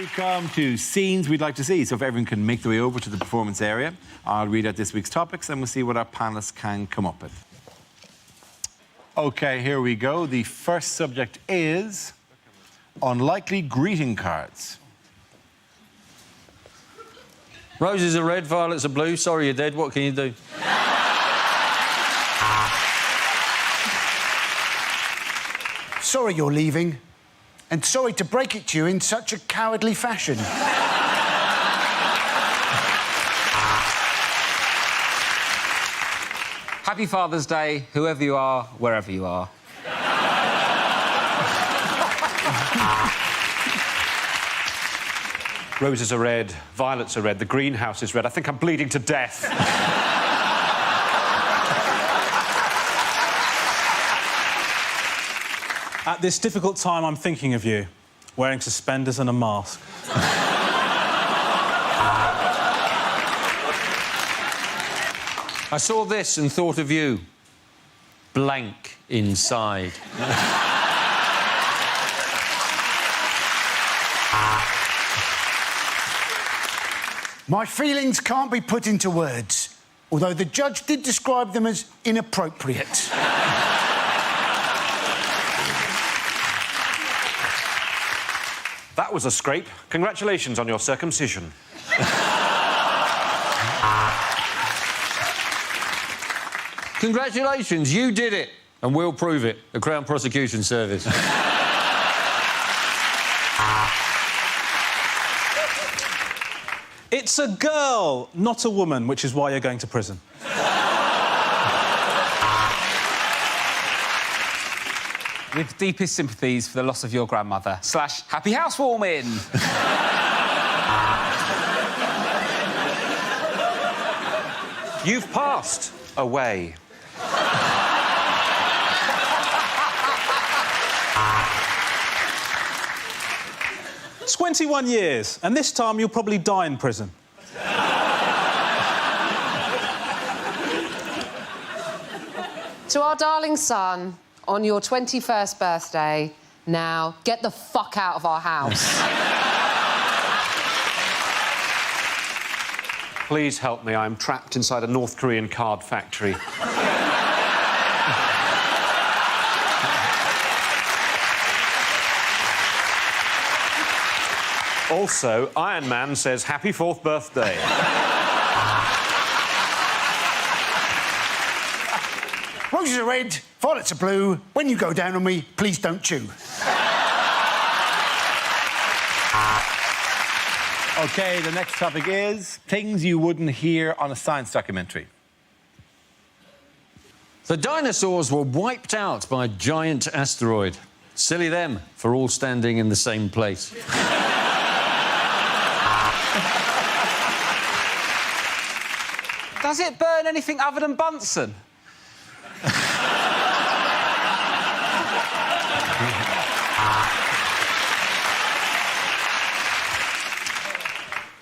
we come to scenes we'd like to see. So if everyone can make their way over to the performance area, I'll read out this week's topics and we'll see what our panellists can come up with. OK, here we go. The first subject is unlikely greeting cards. Roses are red, violets are blue. Sorry you're dead, what can you do? Sorry you're leaving, and sorry to break it to you in such a cowardly fashion. Happy Father's Day, whoever you are, wherever you are. Roses are red, violets are red, the greenhouse is red. I think I'm bleeding to death. At this difficult time, I'm thinking of you, wearing suspenders and a mask. I saw this and thought of you. Blank inside. My feelings can't be put into words, although the judge did describe them as inappropriate. That was a scrape. Congratulations on your circumcision. Congratulations, you did it. And we'll prove it, the Crown Prosecution Service. It's a girl, not a woman, which is why you're going to prison. With deepest sympathies for the loss of your grandmother. / happy housewarming! You've passed away. 21 years, and this time you'll probably die in prison. To our darling son, on your 21st birthday, now get the fuck out of our house. Please help me. I'm trapped inside a North Korean card factory. Also, Iron Man says happy 4th birthday. Roses are red, violets are blue. When you go down on me, please don't chew. OK, the next topic is things you wouldn't hear on a science documentary. The dinosaurs were wiped out by a giant asteroid. Silly them for all standing in the same place. Does it burn anything other than Bunsen?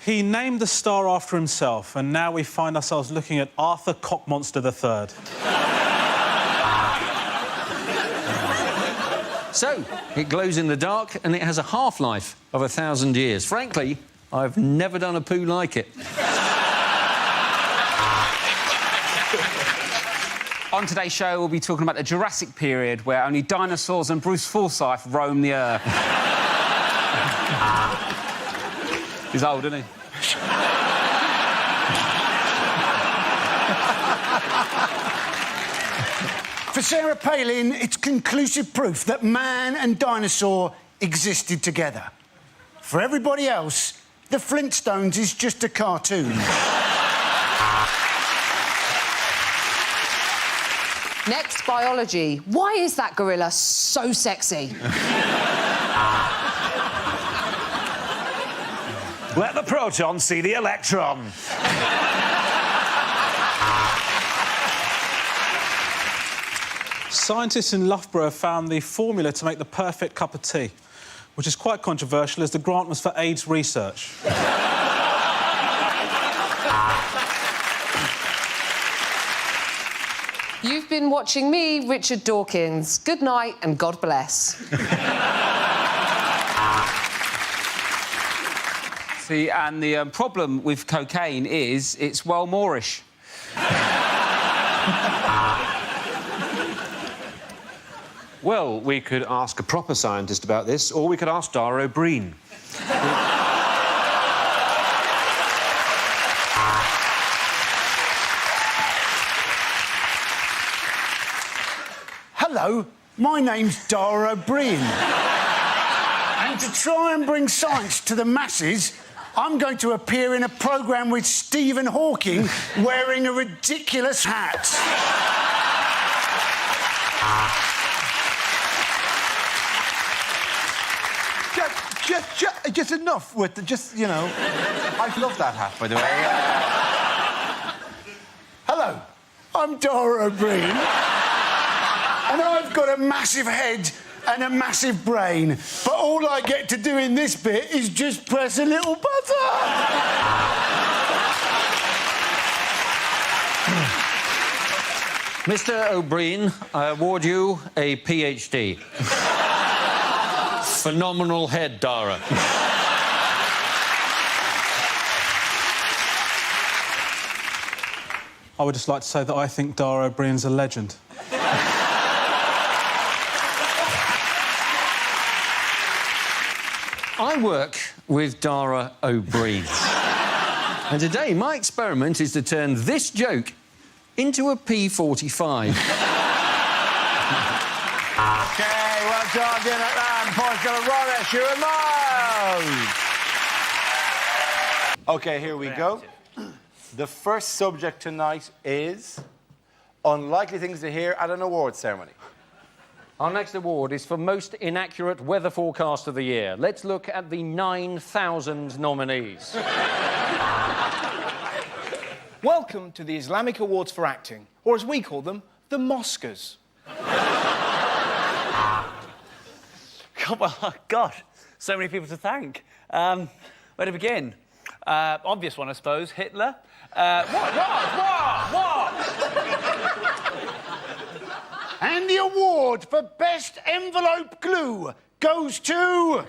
He named the star after himself, and now we find ourselves looking at Arthur Cockmonster III. So, it glows in the dark and it has a half-life of 1,000 years. Frankly, I've never done a poo like it. On today's show, we'll be talking about the Jurassic period, where only dinosaurs and Bruce Forsyth roam the earth. He's old, isn't he? For Sarah Palin, it's conclusive proof that man and dinosaur existed together. For everybody else, the Flintstones is just a cartoon. Next, biology. Why is that gorilla so sexy? Let the proton see the electron. Scientists in Loughborough found the formula to make the perfect cup of tea, which is quite controversial as the grant was for AIDS research. You've been watching me, Richard Dawkins. Good night and God bless. exactly, and the problem with cocaine is it's well Moorish. Well, we could ask a proper scientist about this, or we could ask Dara O'Briain. Hello, my name's Dara O'Briain. And to try and bring science to the masses, I'm going to appear in a programme with Stephen Hawking wearing a ridiculous hat. Just enough with the, you know... I love that hat, by the way. Hello, I'm Dara O'Briain. And I've got a massive head and a massive brain. But all I get to do in this bit is just press a little button. Mr. O'Briain, I award you a PhD. Phenomenal head, Dara. I would just like to say that I think Dara O'Brien's a legend. I work with Dara O'Briain. And today, my experiment is to turn this joke into a P45. OK, well done, in at round. Points go to Romesh, you and Miles. OK, here we go. The first subject tonight is unlikely things to hear at an awards ceremony. Our next award is for most inaccurate weather forecast of the year. Let's look at the 9,000 nominees. Welcome to the Islamic Awards for Acting, or as we call them, the Moscas. Well, God, so many people to thank. Where to begin? Obvious one, I suppose, Hitler. What? And the award for Best Envelope Glue goes to...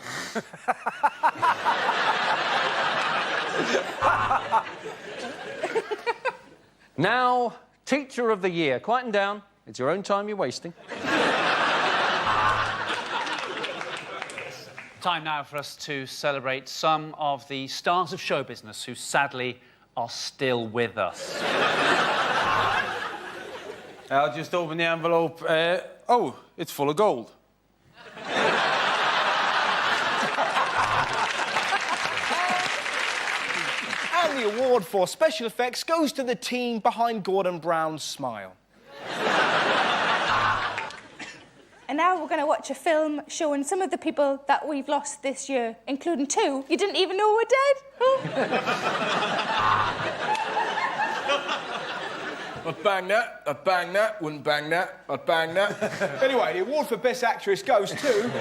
Now, Teacher of the Year. Quieten down. It's your own time you're wasting. Time now for us to celebrate some of the stars of show business who sadly are still with us. I'll just open the envelope. Oh, it's full of gold. And the award for special effects goes to the team behind Gordon Brown's smile. And now we're going to watch a film showing some of the people that we've lost this year, including two you didn't even know were dead. I'd bang that, wouldn't bang that, I'd bang that. Anyway, the award for Best Actress goes to...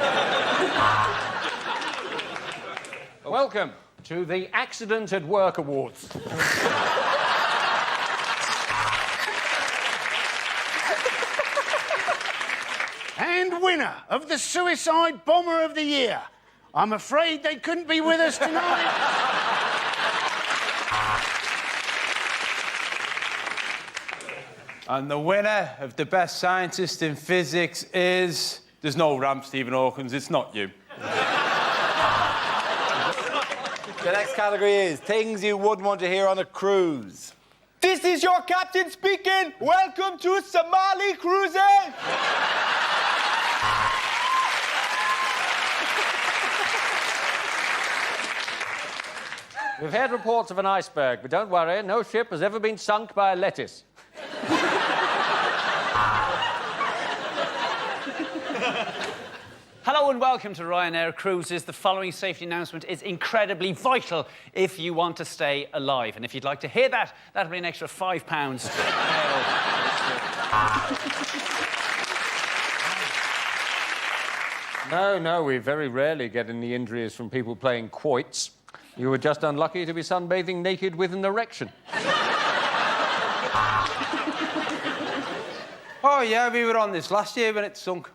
Welcome to the Accident at Work Awards. And winner of the Suicide Bomber of the Year. I'm afraid they couldn't be with us tonight. And the winner of the Best Scientist in Physics is... There's no ramp, Stephen Hawkins, it's not you. The next category is things you wouldn't want to hear on a cruise. This is your captain speaking. Welcome to Somali Cruises. We've had reports of an iceberg, but don't worry, no ship has ever been sunk by a lettuce. Hello and welcome to Ryanair Cruises. The following safety announcement is incredibly vital if you want to stay alive. And if you'd like to hear that, that'll be an extra £5. No, we very rarely get any injuries from people playing quoits. You were just unlucky to be sunbathing naked with an erection. Oh, yeah, we were on this last year when it sunk.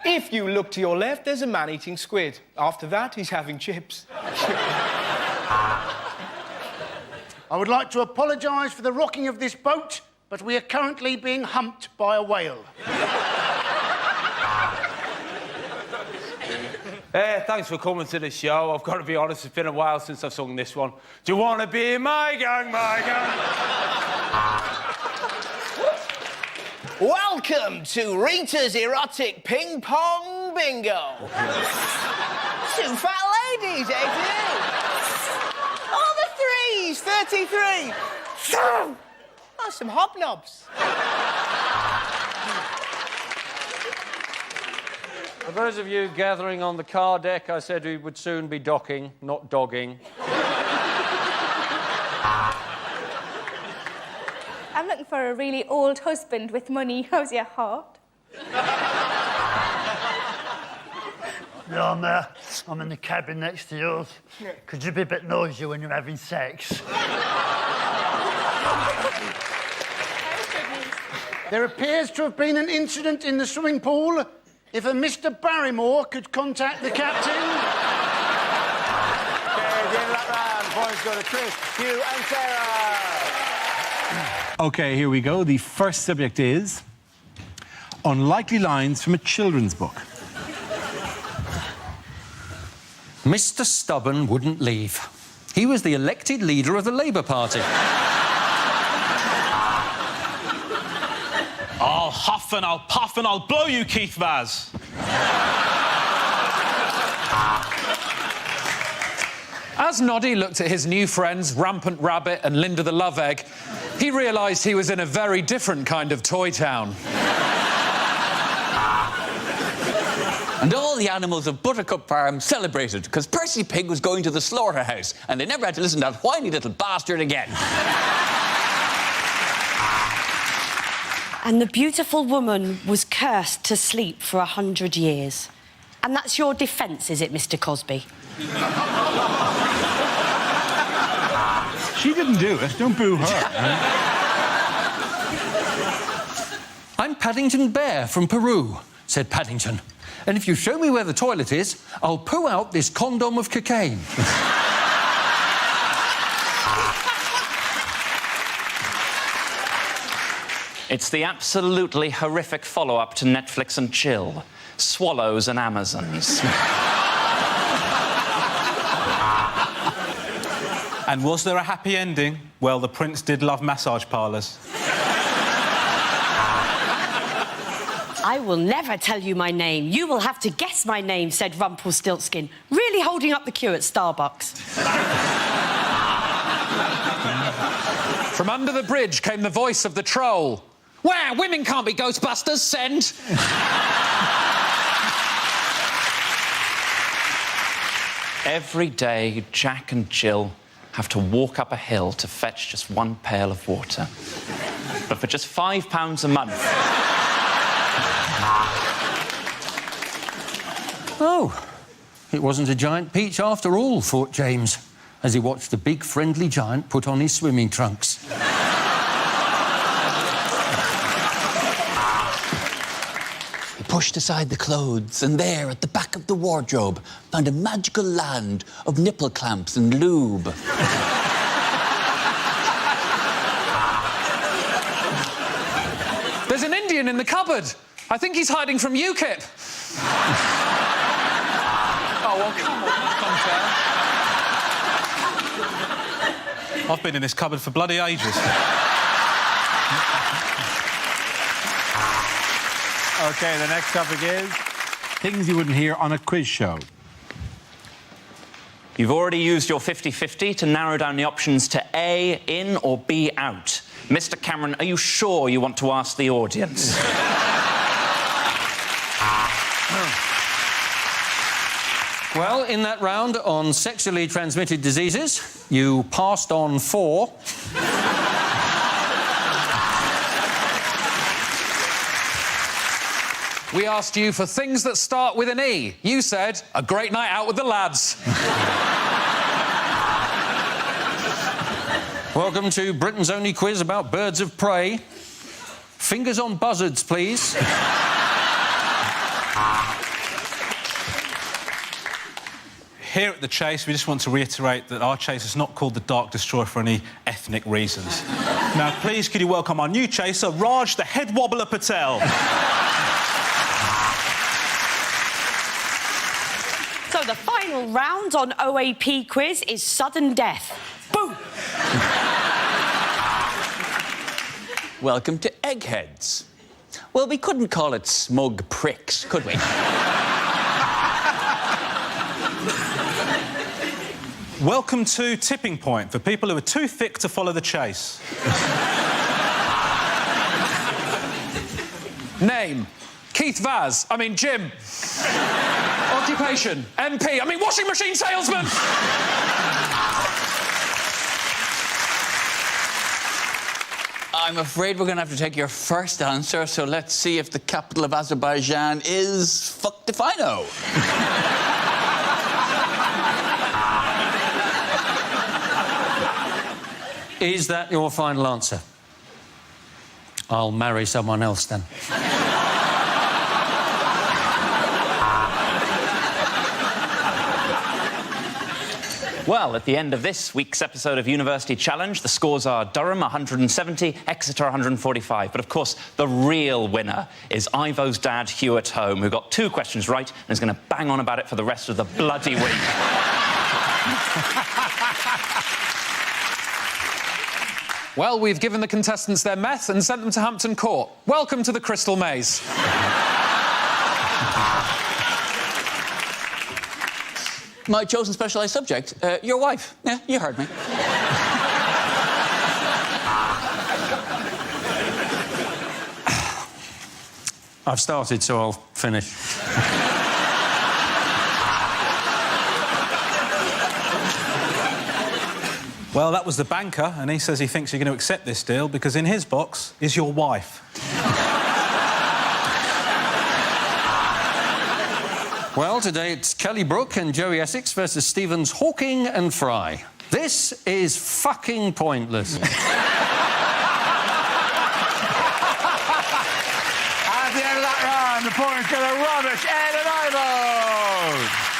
If you look to your left, there's a man eating squid. After that, he's having chips. I would like to apologise for the rocking of this boat, but we are currently being humped by a whale. Hey, thanks for coming to the show. I've got to be honest, it's been a while since I've sung this one. Do you want to be in my gang, my gang? Welcome to Rita's Erotic Ping Pong Bingo. 2 fat ladies, 82. All the threes, 33. Oh, some hobnobs. For those of you gathering on the car deck, I said we would soon be docking, not dogging. I'm looking for a really old husband with money. How's your heart? Yeah, I'm in the cabin next to yours. Could you be a bit noisy when you're having sex? There appears to have been an incident in the swimming pool. If a Mr. Barrymore could contact the captain. Okay, the end of that round. Points go to Chris, Hugh and Sarah. Okay, here we go. The first subject is unlikely lines from a children's book. Mr. Stubborn wouldn't leave. He was the elected leader of the Labour Party. I'll huff and I'll puff and I'll blow you, Keith Vaz. As Noddy looked at his new friends, Rampant Rabbit and Linda the Love Egg, he realised he was in a very different kind of toy town. And all the animals of Buttercup Farm celebrated because Percy Pig was going to the slaughterhouse and they never had to listen to that whiny little bastard again. And the beautiful woman was cursed to sleep for 100 years. And that's your defence, is it, Mr. Cosby? She didn't do it. Don't boo her. I'm Paddington Bear from Peru, said Paddington. And if you show me where the toilet is, I'll poo out this condom of cocaine. It's the absolutely horrific follow-up to Netflix and Chill. Swallows and Amazons. And was there a happy ending? Well, the prince did love massage parlours. I will never tell you my name. You will have to guess my name, said Rumpelstiltskin, really holding up the queue at Starbucks. From under the bridge came the voice of the troll. Wow, women can't be Ghostbusters, send! Every day, Jack and Jill have to walk up a hill to fetch just one pail of water. But for just £5 a month... Oh, it wasn't a giant peach after all, thought James, as he watched the big friendly giant put on his swimming trunks. He pushed aside the clothes and there, at the back of the wardrobe, found a magical land of nipple clamps and lube. There's an Indian in the cupboard. I think he's hiding from UKIP. Oh, well, come on, I've been in this cupboard for bloody ages. Okay, the next topic is things you wouldn't hear on a quiz show. You've already used your 50-50 to narrow down the options to A, in, or B, out. Mr. Cameron, are you sure you want to ask the audience? Well, in that round on sexually transmitted diseases, you passed on 4. We asked you for things that start with an E. You said, a great night out with the lads. Welcome to Britain's only quiz about birds of prey. Fingers on buzzards, please. here at the Chase, we just want to reiterate that our Chase is not called the Dark Destroyer for any ethnic reasons. Now, please, could you welcome our new chaser, Raj the Head Wobbler Patel. So the final round on OAP quiz is sudden death. Boom! Welcome to Eggheads. Well, we couldn't call it smug pricks, could we? Welcome to Tipping Point, for people who are too thick to follow the chase. Name, Keith Vaz. I mean, Jim. Occupation, MP. I mean, washing machine salesman. I'm afraid we're going to have to take your first answer, so let's see if the capital of Azerbaijan is fuck if I know. Is that your final answer? I'll marry someone else then. Well, at the end of this week's episode of University Challenge, the scores are Durham 170, Exeter 145. But, of course, the real winner is Ivo's dad, Hugh at home, who got 2 questions right and is going to bang on about it for the rest of the bloody week. Well, we've given the contestants their meth and sent them to Hampton Court. Welcome to the Crystal Maze. My chosen specialised subject, your wife. Yeah, you heard me. I've started, so I'll finish. Well, that was the banker, and he says he thinks you're going to accept this deal because in his box is your wife. Well, today it's Kelly Brook and Joey Essex versus Stevens, Hawking and Fry. This is fucking pointless. At the end of that round, the points go to Romesh Ranganathan.